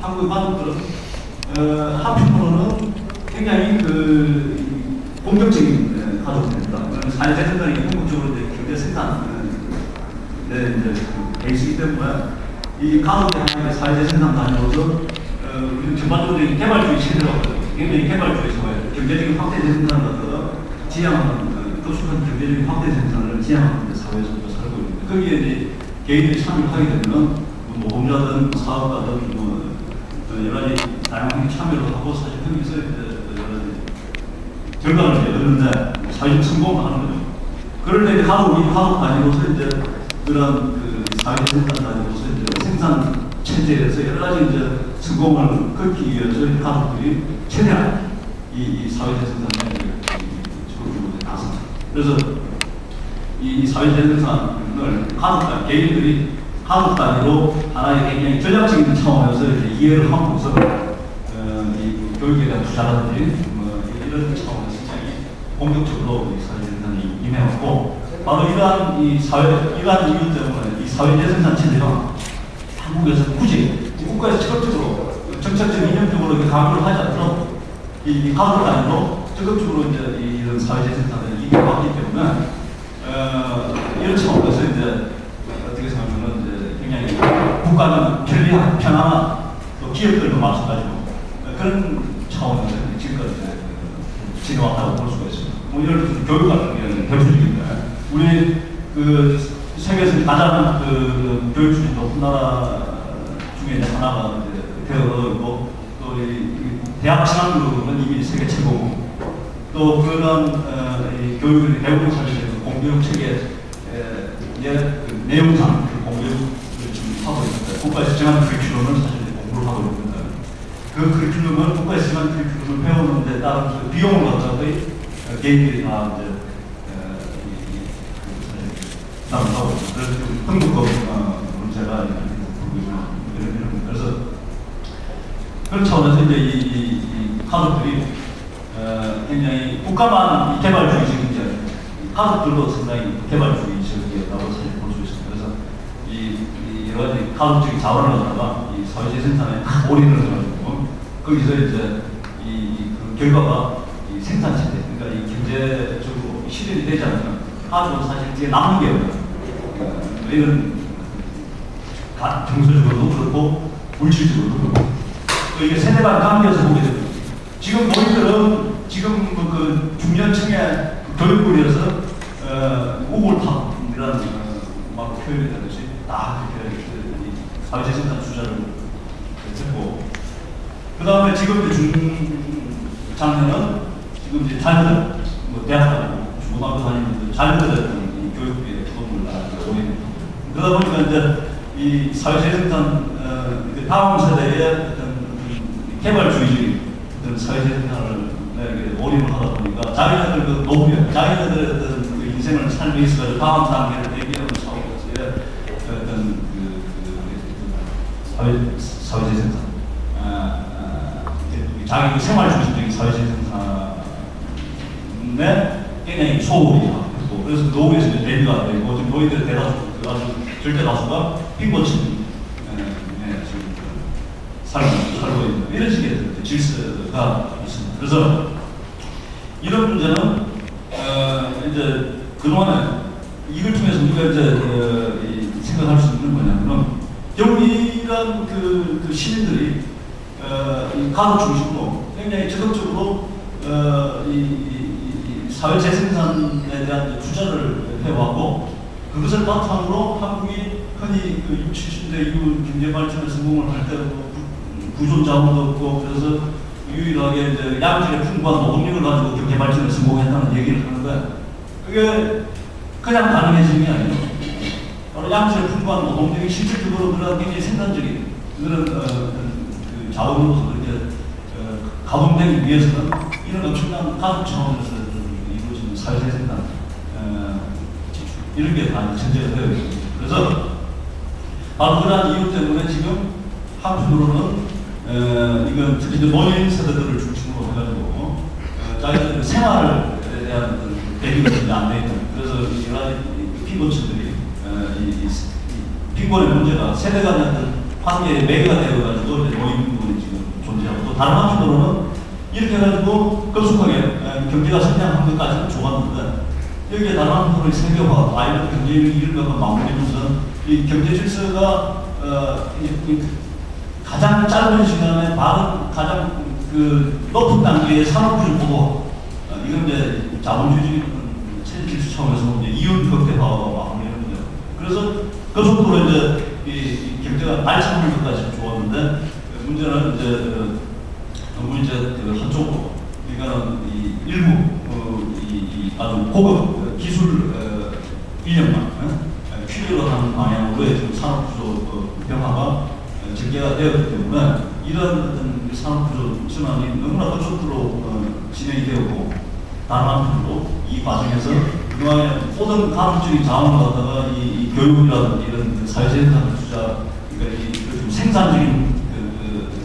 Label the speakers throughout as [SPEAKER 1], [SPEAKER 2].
[SPEAKER 1] 한국 가족들은 한편으로는 굉장히 공격적인 가족들입니다. 사회생산이 궁극적으로 이제 경제 생산에 이제 베이스이기 때문에 이 가족들 하나의 사회생산 다니면서 우리는 전반적으로 개발주의 시대라고 하거든요. 굉장히 개발주의 사회, 경제적인 확대 생산을 갖다가 지향하는 급속한 경제적인 확대 생산을 지향하는 사회에서 살고 있는데 거기에 이제 개인들이 참여하게 되면 모험자든 사업가든 여러 가지 다양하게 참여를 하고 사실 거기서 여러 가지 결과를 얻는데 사회적 성공을 하는 거죠. 그런데 우리 가족 단위로서 이제 그런 사회 생산 단위로서 이제 생산 체제에서 여러 가지 이제 성공을 걷기 위해서 가족들이 최대한 이 사회 생산에 적극적으로 나섭니다. 그래서 이 사회 생산을 개인들이 가족 단위로 하나의 굉장히 전략적인 차원에서 이해를 하면서 이 교육에 대한 투자라든지 이런 차원에서 굉장히 공격적으로 이 사회 생산이 임해왔고 바로 이러한 이유 때문에 이 사회 생산 체제가 한국에서 굳이 국가에서 적극적으로 정책적 이념적으로 강요를 하지 않도록 이 가족 단위로 적극적으로 이제 이런 사회 생산을 이겨왔기 때문에 이런 차원에서 이제 어떻게 생각하면 이제 굉장히 국가는 편안한 또 기업들도 마찬가지고 그런 차원에서 지금까지 지내왔다고 볼 수가 있습니다. 뭐 이런 교육 같은 경우는 대표적인데 우리 세계에서 가장 교육 수준이 높은 나라 중에 하나가 이제 대학이고 또 이 대학 진학률은 이미 세계 최고고 또 그런 교육을 대부분 사실 공교육 체계 내용상 공교육을 지금 하고 있는데 국가에서 정한 커리큘럼을 사실 공부를 하고 있는데 그 커리큘럼을 국가에서 정한 커리큘럼을 배우는데 따른 비용을 갖다가 개인들이 다 이제 부담을 하고 있습니다. 그래서 좀 흥국법 문제가 이런 그래서 그런 차원에서 이제 이 가족들이 굉장히 국가만 개발주의적인 게 가족들도 상당히 개발주의적이라고 사실 볼 수 있습니다. 그래서 이 여러 가지 가족적인 자원을 갖다가 이 사회적 생산에 올인을 해가지고 거기서 이제 그 결과가 이 생산 체제, 그러니까 이 경제적으로 실현이 되지 않으면 가족은 사실 뒤에 남는 게 없어요. 이런 정서적으로도 그렇고 물질적으로도 그렇고 또 이게 세대 간 관계에서 보게 됩니다. 지금 너희들은 지금 그 중년층의 교육부에서 우골탑이라는 막 표현이 되듯이 딱 이렇게 사회적 생산 주자를 했고 그 다음에 지금 중장년은 지금 이제 자녀들 대학 다니고 중고등학교 다니는 자녀들의 교육비에 돈을 나가고 그러다 보니까 이제 이 사회적 생산 다음 세대의 어떤 개발주의적인 어떤 사회적 생산을 올인을 하다 보니까 자기네들 그 노후에 자기네들의 어떤 그 인생을 살기 위해서 다음 단계를 대기하는 차원에서의 어떤 사회적 생산 자기 그 생활 중심적인 사회적 생산에 굉장히 소홀히 하고 그래서 노후에서 대비가 되고 지금 노인들의 대다수 아주 절대 다수가 빈곤층 지금 살고 있는 이런 식의 질서가 있습니다. 그래서 이런 문제는 이제 그동안에 이걸 통해서 우리가 이제 생각할 수 있는 뭐냐면은 결국 이런 그 시민들이 이 가족 중심으로 굉장히 적극적으로 이 사회 재생산에 대한 투자를 해왔고 그것을 바탕으로 한국이 흔히 그 60, 70대 이후 경제 발전에 성공을 할 때 부존 자원도 없고 그래서 유일하게 이제 양질의 풍부한 노동력을 가지고 경제 발전에 성공했다는 얘기를 하는데 그게 그냥 가능해진 게 아니에요. 바로 양질의 풍부한 노동력이 실질적으로 그런 굉장히 생산적인 그런 그 자원으로서 그렇게 가동되기 위해서는 이런 엄청난 가족 차원에서 이루어지는 사회생산 이런 게 다 전제가 되어 있습니다. 그래서 바로 그러한 이유 때문에 지금 한편으로는 이건 특히 노인 세대들을 중심으로 해가지고 자기들 생활에 대한 대비가 안 돼 있는 그래서 여러 가지 빈곤층들이 빈곤의 문제가 세대 간의 관계의 매개가 되어가지고 노인분이 지금 존재하고 또 다른 한편으로는 이렇게 해가지고 급속하게 경제가 성장한 것까지는 좋았는데 여기에 다른 한편으로 세계화, 아이들 경제 이런 것과 맞물리면서 이 경제 질서가 가장 짧은 시간에 가장 그 높은 단계의 산업구조 보고 이건 이제 자본주의 체제 질서 차원에서 이제 이윤 극대화와 맞물리는 거죠. 그래서 그 정도로 이제 이 경제가 알차는 것까지 좋았는데 문제는 이제 너무 이제 그 한쪽으로 그러니까 이 일부 이 아주 고급 기술 인력만 필요로 하는 방향으로의 지금 산업구조 변화가 전개가 되었기 때문에 이런 어떤 산업구조 전환이 너무나 급속도로 진행이 되었고 다른 한편으로 이 과정에서 그동안에 모든 가급적인 자원을 갖다가 이 교육이라든지 이런 사회재생산을 투자 그러니까 이 생산적인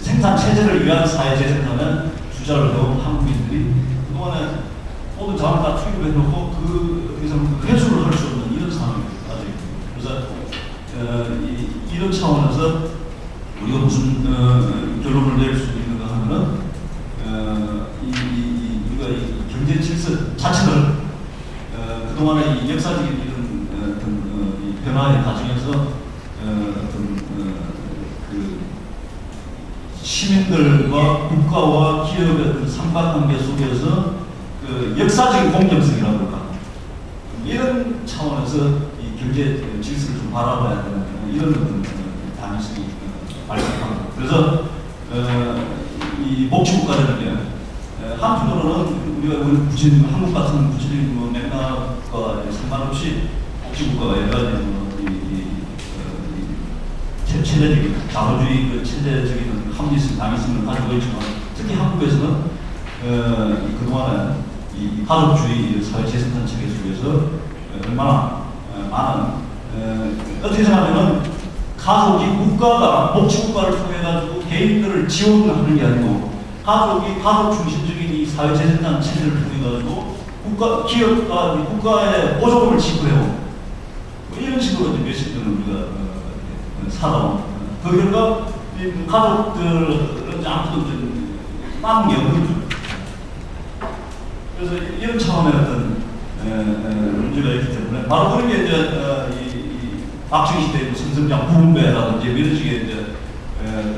[SPEAKER 1] 생산 체제를 위한 사회재생산에 투자를 해온 한국인들이 그동안에 모든 자원을 다 투입해 놓고 그래서 회수를 할 수 없는 이런 상황입니다. 그래서 이런 차원에서 우리가 무슨 결론을 낼 수 있는가 하면은 우리가 이 경제 질서 자체를 그동안의 이 역사적인 이런 이 변화의 과정에서 그 시민들과 국가와 기업의 어떤 삼각관계 속에서 그 역사적인 공정성이라고 할까 이런 차원에서 이 경제 질서를 좀 바라봐야 되는 이런 어떤 당위성이 발생합니다. 그래서 이 복지국가라는 게 한편으로는 우리가 굳이 한국 같은 구체적인 뭐 맥락과 상관없이 복지국가가 여러 가지 체제적인 자본주의 그 체제적인 합리성, 당위성을 가지고 있지만 특히 한국에서는 그동안에 이 가족주의 사회재생산 체계 속에서 얼마나 많은 어떻게 생각하면 가족이 국가가 복지국가를 통해 가지고 개인들을 지원하는 게 아니고 가족이 가족 중심적인 이 사회재생산 체제를 통해 가지고 기업과 국가의 보조금을 지급해요. 뭐 이런 식으로 이제 몇십 년을 우리가 살아온 그 결과 가족들은 아무도 남은 게 없는 거죠. 그래서 이런 차원의 어떤 문제가 있기 때문에 바로 그런 게 이제 이 박정희 시대의 성성장 부분배라든지 이런 식의 이제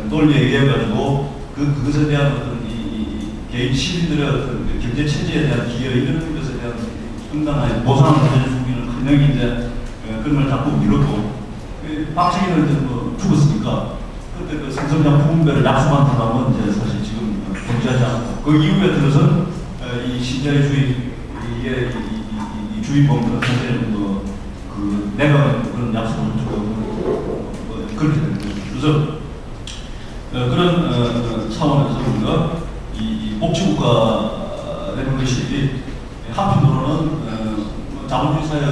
[SPEAKER 1] 논리에 의해 가지고 그것에 대한 어떤 이 개인 시민들의 어떤 경제 체제에 대한 기여 이런 것에 대한 상당한 보상을 해주기는 분명히 이제 그런 걸 자꾸 미뤘고 박정희는 이제 뭐 죽었으니까 그때 그 성성장 부분배를 약속한 사람은 이제 사실 지금 존재하지 않고 그 이후에 들어서 이 신자유주의 이게 이 주의범들은 사실은 그 내가 그런 약속을 주고 그렇게 되는 거죠. 그래서 그런 차원에서 우리가 이 복지국가라는 것이 한편으로는 자본주의 사회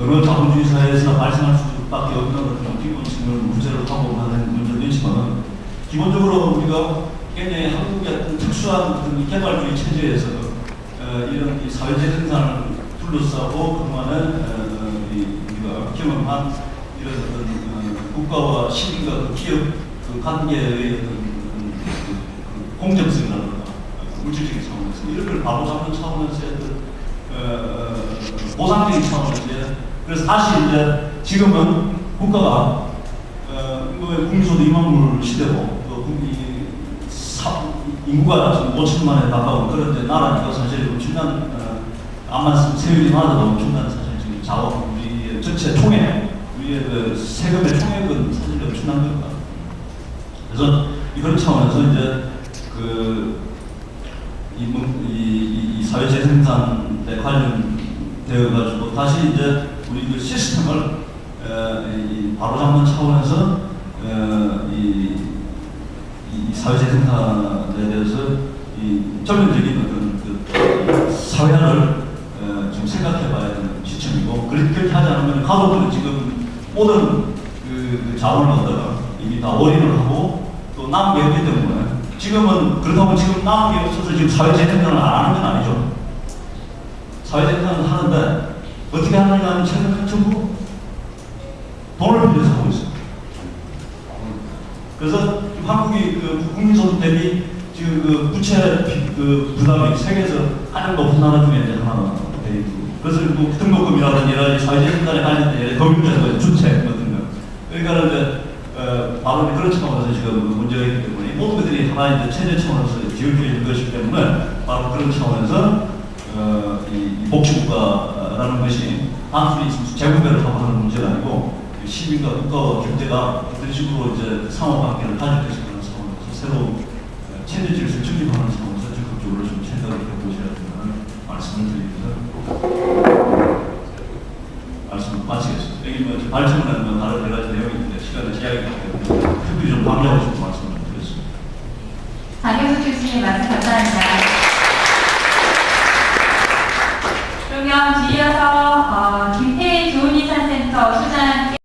[SPEAKER 1] 어느 자본주의 사회에서나 발생할 수밖에 없는 어떤 기본적인 문제를 하고 하는 문제도 있지만 기본적으로 우리가 굉장히 한국의 어떤 특수한 어떤 개발주의 체제에서 이런 이 사회재생산을 둘러싸고 그동안에 우리가 경험한 이런 어떤 국가와 시민과 그 기업 그 관계의 어떤 공정성이라든가 물질적인 차원에서 이런 걸 바로잡는 차원에서의 보상적인 차원에서 그래서 다시 이제 지금은 국가가 국민소득 2만 불 시대고 또 인구가 지금 5천만에 가까운 그런 이제 나라니까 사실 엄청난 암만 세율이 많아도 엄청난 사실 지금 자원 우리의 전체 총액 우리의 그 세금의 총액은 사실 엄청난 겁니다. 그래서 이런 차원에서 이제 이 사회재생산에 관련되어 가지고 다시 이제 우리 그 시스템을 바로잡는 차원에서 이 사회재생산에 대해서 이 전면적인 어떤 그 사회를 좀 생각해봐야 되는 시점이고 그렇게 하지 않으면 가족들은 지금 모든 그 자원을 얻다가 이미 다 올인을 하고 또 남은 게 없기 때문에 지금은 그렇다고 지금 남은 게 없어서 지금 사회재생산을 안 하는 건 아니죠. 사회재생산을 하는데 어떻게 하느냐 하면 전부 돈을 빌려서 하고 있어요. 그래서 한국이 그 국민소득 대비 지금 그 부채 그 부담이 세계에서 가장 높은 나라 중에 이제 하나가 돼 있고, 그래서 뭐 등록금이라든지 여러 가지 사회적 인간에 관련된 법률에서 주택 같은 거, 그러니까 이제 바로 그런 차원에서 지금 문제가 있기 때문에 모든 것들이 하나 이제 체제 차원에서 지역주의인 것이기 때문에 바로 그런 차원에서 이 복지국가라는 것이 단순히 재분배를 하고 하는 문제가 아니고 시민과 국가와 경제가 어떤 식으로 이제 상호관계를 가지게 되는 차원에서 새로운 체제 질서를 정립하는 차원에서 적극적으로 좀 생각을 해보셔야 된다는 말씀을 드리면서 말씀 마치겠습니다. 여기 뭐 발전을 하는 건 다른 여러 가지